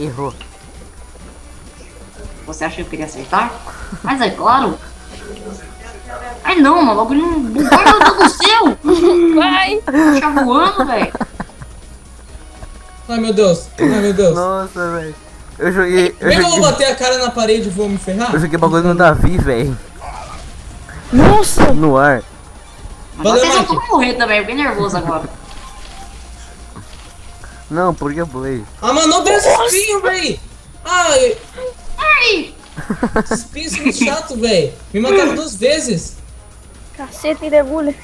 Errou. Você acha que eu queria acertar? Mas é claro. Ai não, mano, logo não. Meu Deus do céu! Vai! Tá voando, velho. Ai meu Deus, ai meu Deus. Nossa, velho. Eu joguei. Como é que eu vou bater a cara na parede e vou me ferrar? Eu joguei bagulho no Davi, velho. Nossa! No ar. Mas Valeu, vocês não Mike. vão morrer também, eu fiquei nervoso agora. Não, porque eu pulei. Ah, mano, não tem esse espinho, véi! Ai, Ai! esses espinhos são muito chato, véi. Me mataram 2 vezes. Caceta e debulha.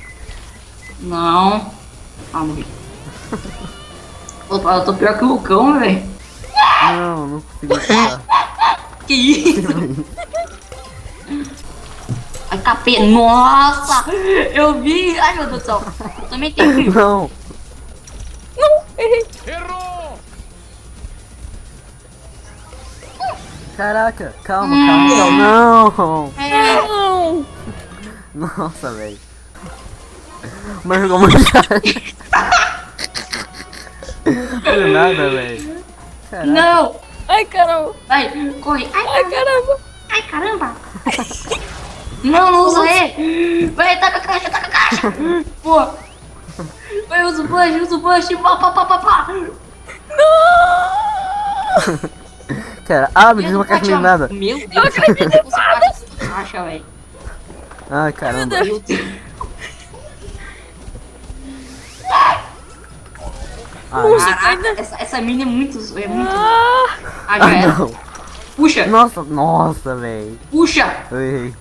Não. Ah, morri. Eu tô pior que o Lucão, velho. Não, não consegui pular. Que isso? Ai, capeta. Nossa! Eu vi. Ai, meu Deus do céu. Eu também tenho. Não. Não, errei. Caraca, calma, calma, calma. Não. É. Não! Nossa, velho. Mas jogou muito chato. Do nada, velho. Caraca. Não! Ai, caramba! Vai, corre. Ai, Ai, caramba! ai, caramba! Não, não usa ele! Vai, taca a caixa, taca a caixa! Pô! Vai, usa o bush, pá, pá, pá, pá, pá! Cara, me diz uma caixa eliminada. Meu Deus! Eu acredito em caixa, velho. Ai, caramba. Meu Deus. Caraca, essa mina é muito. É muito. Ah! Ah, já era. Não. Puxa! Nossa, velho. Puxa! Eu errei.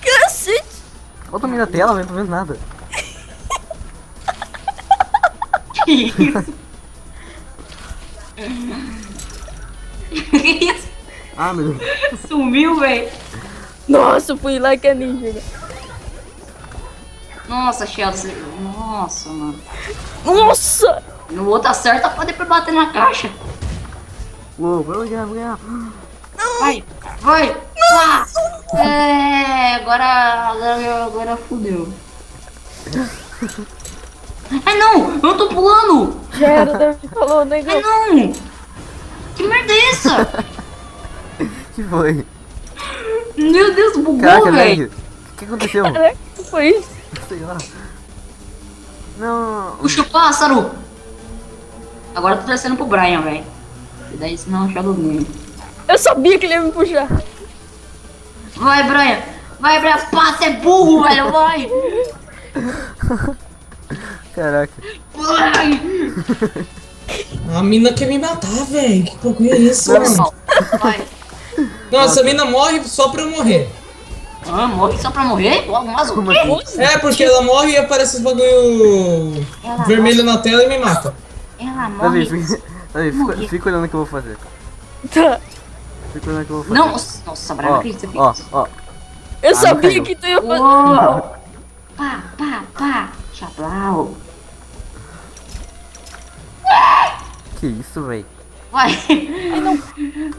Cacete! Olha também na tela, velho, não tô vendo nada. Que isso? Que isso? Meu Deus. Sumiu, velho. Nossa, fui lá que é ninja. Velho. Nossa, Chelsea. Nossa, mano. Nossa! No outro acerta, pode depois bater na caixa. Uou, vou ganhar. Vai, vai. Ah, é, agora fudeu. Ai não, eu tô pulando. Já era, Davi falou, né? Ai não. Que merda é essa? Que foi? Meu Deus, bugou, Caraca, velho. velho. O que aconteceu? Caraca, que foi isso? Sei lá. Não. Puxa o pássaro. Agora eu tô descendo pro Brian, velho. E daí senão eu jogo nele. Eu sabia que ele ia me puxar. Vai, Brian. Vai, Brian. Pá, você é burro, velho. Vai. Caraca. Vai. A mina quer me matar, velho. Que bagulho é isso, mano? Normal. Vai. Não, essa mina morre só pra eu morrer. Ah, morre só pra morrer? Mas o Como quê? assim? É, porque ela morre e aparece os bagulho Ela vermelho na tela e me mata. Ela Davi, morre. Davi, fica olhando o que eu vou fazer. Tá. Fica olhando o que eu vou fazer. Não, nossa, Brian, não Ó, acredito que ó, isso. ó. Eu não sabia caiu. que tu ia fazer. Uou. Pá, pá, pá. Chablau. Que isso, velho? Vai.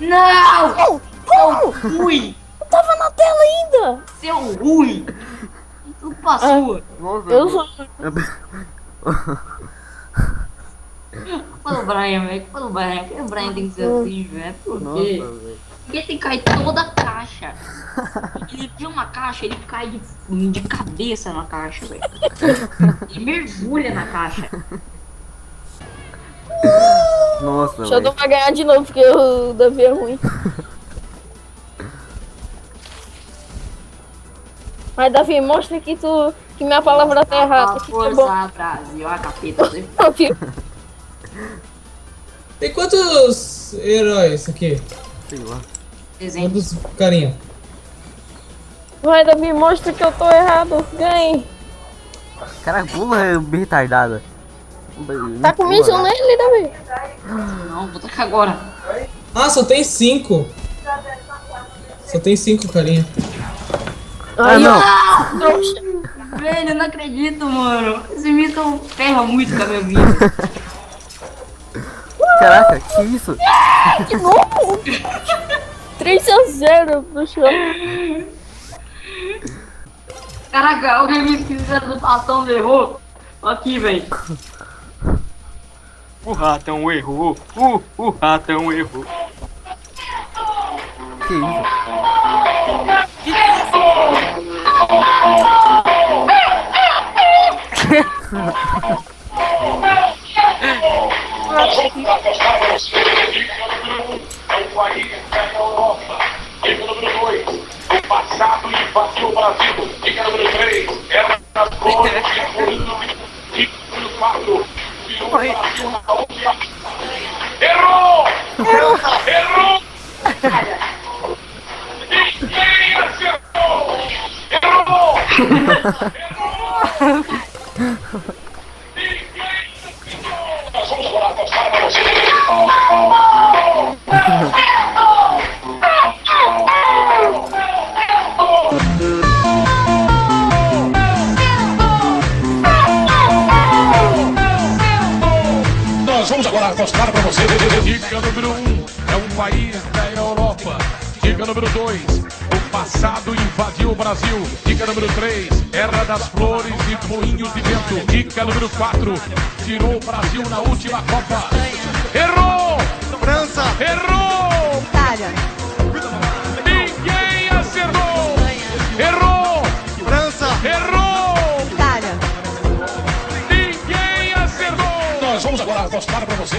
Não. Seu ruim. Eu tava na tela ainda. Seu ruim. Tudo pra sua. Nossa, Eu sou... Fala o Brian, velho. Fala o Brian. Por que o Brian tem que ser assim, velho? Por Nossa, quê? velho. Porque tem que cair toda a caixa. Ele vê uma caixa, ele cai de cabeça na caixa, velho. Ele mergulha na caixa. Nossa, Sheldon velho. vai ganhar de novo porque o Davi é ruim. Mas Davi, mostra que minha palavra tá errada. Que tá bom. Força, Brasil. A capeta. Davi, Tem quantos heróis aqui? Sei lá. Desenho. Quantos carinha? vai, Davi, mostra que eu tô errado. Ganhe. Caraca, pula bem retardada. Tá com missão nele, Davi? Não, vou tacar agora. Ah, só tem 5. Só tem 5 carinha. Aí, não. ó, trouxa. Velho, eu não acredito, mano. Esse mito ferra muito com a minha vida. Caraca, que isso? De novo? 3-0 pro Sheldon. Caraca, alguém me esqueceu do bastão errou. Aqui, velho. O ratão errou. O ratão errou. Que isso? Dica número 2, o passado invadiu o Brasil. Dica número 3, era das flores e flores. Dica número 4, virou o Brasil na última. Errou! Errou! Ninguém acertou! Errou! Errou! Ninguém acertou! Nós vamos agora mostrar para você. Nós vamos agora mostrar para você. Dica número 1, é um país da Europa. Dica número 2, o passado invadiu o Brasil. Dica número 3, era das flores e moinhos de vento. Dica número 4, tirou o Brasil na última Copa. Errou! França! Errou! Itália. Ninguém acertou! Errou! França! Errou! Itália. Ninguém acertou! Nós vamos agora mostrar para você.